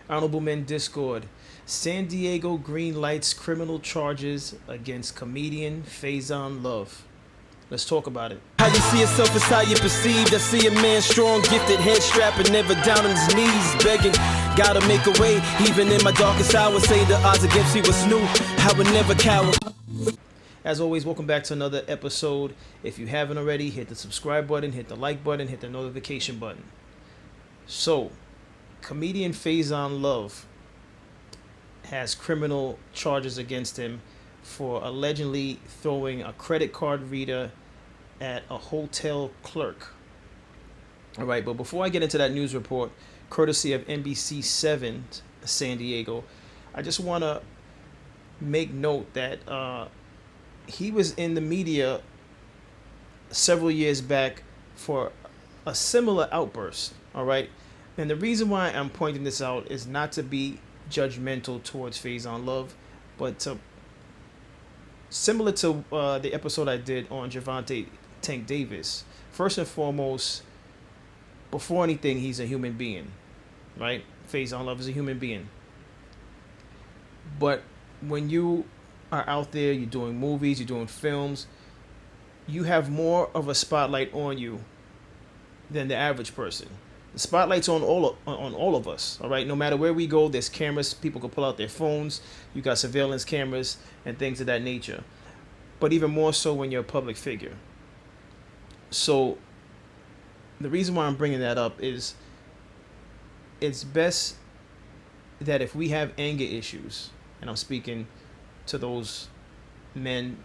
Honorable Men Discord. San Diego green lights criminal charges against comedian Faizon Love. Let's talk about it. How you see yourself is how you perceived. I see a man strong, gifted, head strapping, never down on his knees, begging. Gotta make a way, even in my darkest hour. Say the odds against me was new. I would never cower. As always, welcome back to another episode. If you haven't already, hit the subscribe button, hit the like button, hit the notification button. So, comedian Faizon Love has criminal charges against him for allegedly throwing a credit card reader at a hotel clerk. All right, but before I get into that news report, courtesy of NBC7 San Diego, I just want to make note that he was in the media several years back for a similar outburst. All right, and the reason why I'm pointing this out is not to be judgmental towards Faizon Love, but to similar to the episode I did on Gervonta Tank Davis. First and foremost, before anything, he's a human being, right? Faizon Love is a human being. But when you are out there, you're doing movies, you're doing films, you have more of a spotlight on you than the average person. The spotlight's on all of us, all right? No matter where we go, there's cameras. People can pull out their phones. You got surveillance cameras and things of that nature. But even more so when you're a public figure. So the reason why I'm bringing that up is it's best that if we have anger issues, and I'm speaking to those men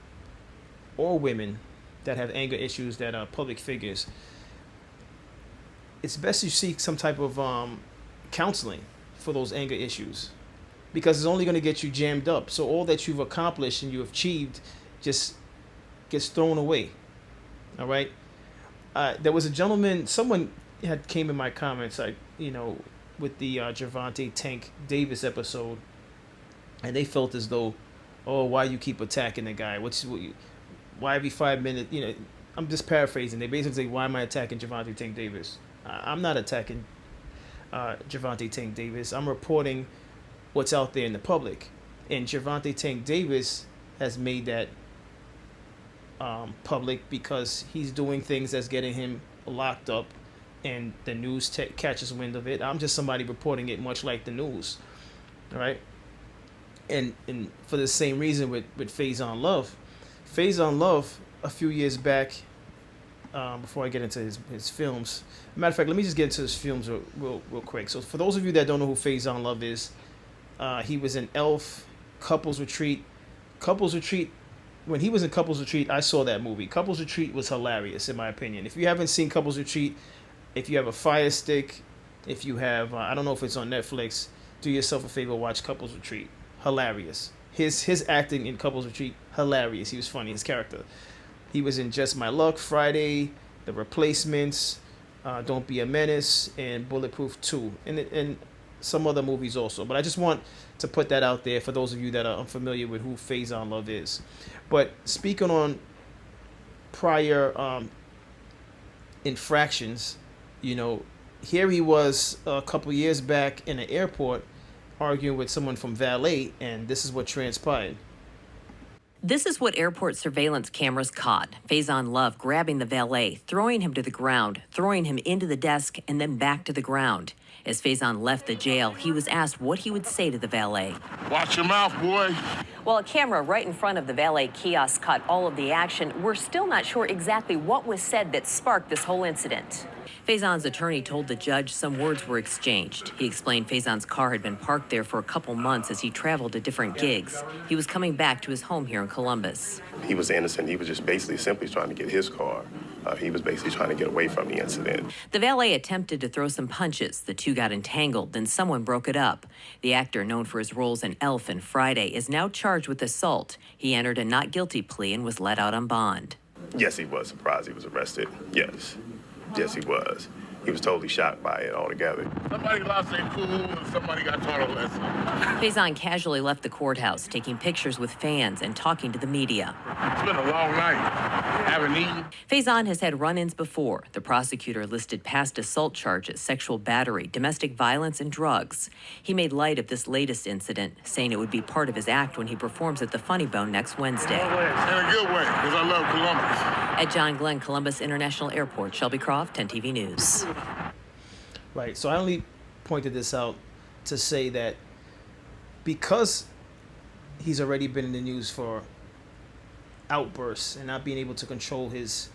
or women that have anger issues that are public figures, it's best you seek some type of counseling for those anger issues, because it's only going to get you jammed up. So all that you've accomplished and you've achieved just gets thrown away. All right. There was a gentleman, someone had came in my comments, with the Gervonta Tank Davis episode, and they felt as though, oh, why you keep attacking the guy? Why every 5 minutes? I'm just paraphrasing. They basically say, why am I attacking Gervonta Tank Davis? I'm not attacking Gervonta Tank Davis. I'm reporting what's out there in the public. And Gervonta Tank Davis has made that public because he's doing things that's getting him locked up, and the news catches wind of it. I'm just somebody reporting it, much like the news. All right? And for the same reason with Faizon Love. Faizon Love, a few years back, before I get into his films. Matter of fact, let me just get into his films real quick. So for those of you that don't know who Faizon Love is, he was in Elf, Couples Retreat. Couples Retreat, when he was in Couples Retreat, I saw that movie. Couples Retreat was hilarious, in my opinion. If you haven't seen Couples Retreat, if you have a Fire Stick, if you have, I don't know if it's on Netflix, do yourself a favor, watch Couples Retreat. Hilarious. His acting in Couples Retreat, hilarious. He was funny, his character. He was in Just My Luck, Friday, The Replacements, Don't Be a Menace, and Bulletproof 2, and some other movies also. But I just want to put that out there for those of you that are unfamiliar with who Faizon Love is. But speaking on prior infractions, here he was a couple years back in an airport arguing with someone from valet, and this is what transpired. This is what airport surveillance cameras caught. Faizon Love grabbing the valet, throwing him to the ground, throwing him into the desk, and then back to the ground. As Faizon left the jail, he was asked what he would say to the valet. Watch your mouth, boy. While a camera right in front of the valet kiosk caught all of the action, we're still not sure exactly what was said that sparked this whole incident. Faizon's attorney told the judge some words were exchanged. He explained Faizon's car had been parked there for a couple months as he traveled to different gigs. He was coming back to his home here in Columbus. He was innocent. He was just basically simply trying to get his car. He was basically trying to get away from the incident. The valet attempted to throw some punches. The two got entangled, then someone broke it up. The actor, known for his roles in Elf and Friday, is now charged with assault. He entered a not guilty plea and was let out on bond. Yes, he was surprised he was arrested. Yes. Yes, he was. He was totally shocked by it altogether. Somebody lost their cool and somebody got taught a lesson. Faizon casually left the courthouse, taking pictures with fans and talking to the media. It's been a long night. haven't eaten. Faizon has had run-ins before. The prosecutor listed past assault charges, sexual battery, domestic violence, and drugs. He made light of this latest incident, saying it would be part of his act when he performs at the Funny Bone next Wednesday. In a good way, because I love Columbus. At John Glenn Columbus International Airport, Shelby Croft, 10 TV News. Right. So I only pointed this out to say that because he's already been in the news for outbursts and not being able to control his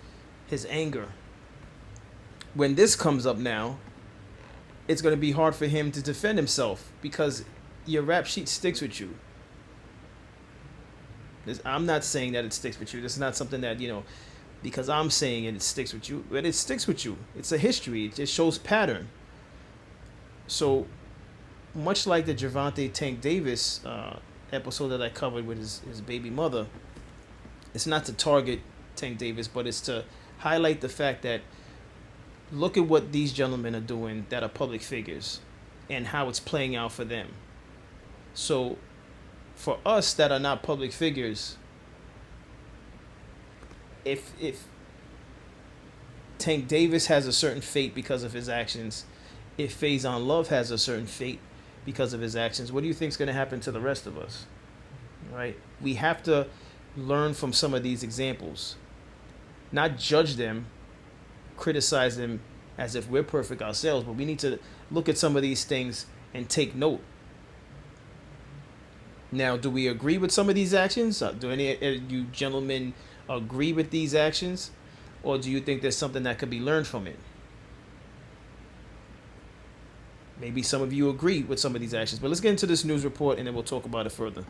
anger, when this comes up now, it's going to be hard for him to defend himself because your rap sheet sticks with you. I'm not saying that it sticks with you. This is not something that, because I'm saying it sticks with you, but it sticks with you. It's a history. It just shows pattern. So much like the Gervonta Tank Davis episode that I covered with his baby mother, it's not to target Tank Davis, but it's to highlight the fact that look at what these gentlemen are doing that are public figures and how it's playing out for them. So for us that are not public figures, if Tank Davis has a certain fate because of his actions, if Faizon Love has a certain fate because of his actions, what do you think is going to happen to the rest of us? Right? We have to learn from some of these examples, not judge them, criticize them as if we're perfect ourselves, but we need to look at some of these things and take note. Now, do we agree with some of these actions? Do any of you gentlemen agree with these actions? Or do you think there's something that could be learned from it? Maybe some of you agree with some of these actions. But let's get into this news report and then we'll talk about it further.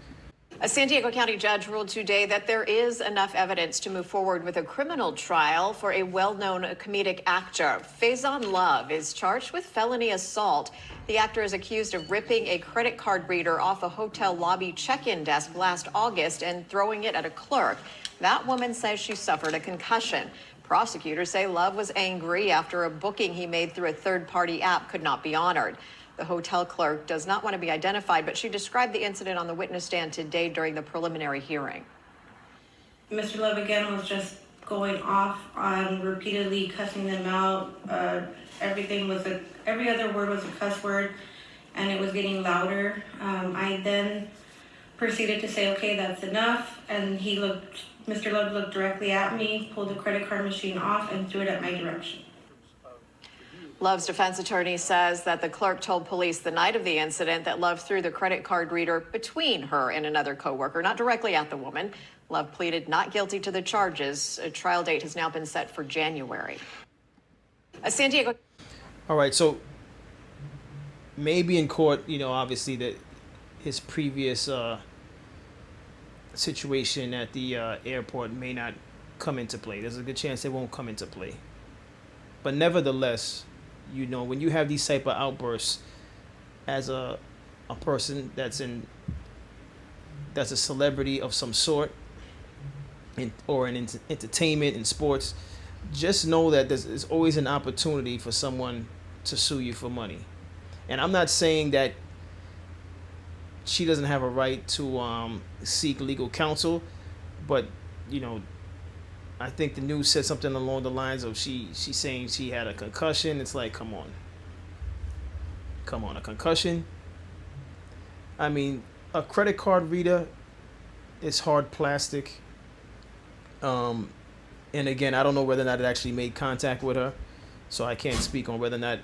A San Diego County judge ruled today that there is enough evidence to move forward with a criminal trial for a well-known comedic actor. Faizon Love is charged with felony assault. The actor is accused of ripping a credit card reader off a hotel lobby check-in desk last August and throwing it at a clerk. That woman says she suffered a concussion. Prosecutors say Love was angry after a booking he made through a third-party app could not be honored. The hotel clerk does not want to be identified, but she described the incident on the witness stand today during the preliminary hearing. Mr. Love again was just going off on repeatedly cussing them out. Every other word was a cuss word, and it was getting louder. I then proceeded to say, okay, that's enough. And Mr. Love looked directly at me, pulled the credit card machine off, and threw it at my direction. Love's defense attorney says that the clerk told police the night of the incident that Love threw the credit card reader between her and another coworker, not directly at the woman. Love pleaded not guilty to the charges. A trial date has now been set for January. A San Diego. All right, so maybe in court, obviously that his previous situation at the airport may not come into play. There's a good chance it won't come into play. But nevertheless, when you have these type of outbursts as a person that's a celebrity of some sort, or in entertainment and sports, just know that there's always an opportunity for someone to sue you for money. And I'm not saying that she doesn't have a right to seek legal counsel, but I think the news said something along the lines of she's saying she had a concussion. It's like, come on, a concussion. I mean, a credit card reader is hard plastic. And again, I don't know whether or not it actually made contact with her, so I can't speak on whether or not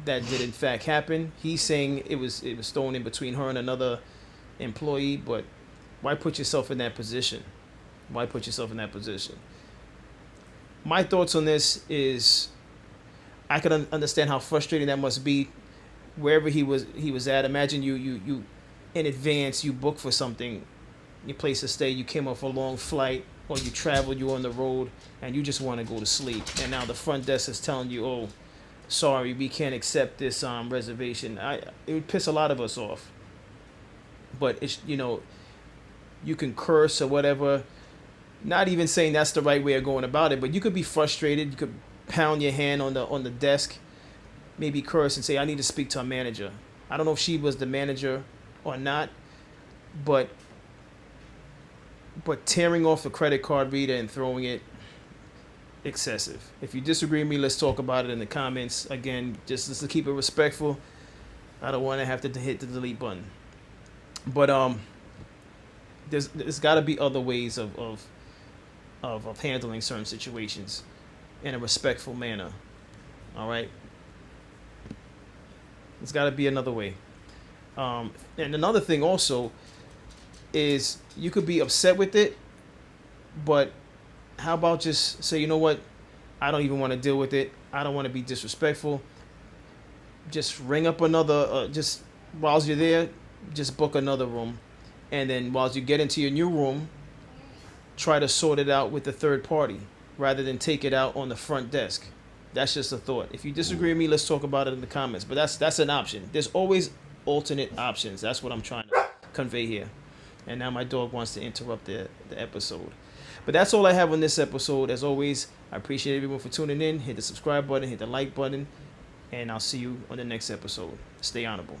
that did in fact happen. He's saying it was thrown in between her and another employee, but why put yourself in that position? My thoughts on this is I can understand how frustrating that must be wherever he was at. Imagine you in advance, you book for something, your place to stay, you came off a long flight or you traveled, you're on the road, and you just want to go to sleep. And now the front desk is telling you, oh, sorry, we can't accept this reservation. It would piss a lot of us off. But it's you can curse or whatever. Not even saying that's the right way of going about it, but you could be frustrated. You could pound your hand on the desk, maybe curse and say, I need to speak to a manager. I don't know if she was the manager or not, but tearing off the credit card reader and throwing it, excessive. If you disagree with me, let's talk about it in the comments. Again, just to keep it respectful. I don't want to have to hit the delete button. But there's got to be other ways of handling certain situations in a respectful manner. All right. There's got to be another way. And another thing also is you could be upset with it, but how about just say, you know what? I don't even want to deal with it. I don't want to be disrespectful. Just ring up another, just whilst you're there, just book another room. And then whilst you get into your new room, try to sort it out with the third party rather than take it out on the front desk. That's just a thought. If you disagree with me, let's talk about it in the comments. But that's an option. There's always alternate options. That's what I'm trying to convey here. And now my dog wants to interrupt the episode. But that's all I have on this episode. As always, I appreciate everyone for tuning in. Hit the subscribe button, hit the like button, and I'll see you on the next episode. Stay honorable.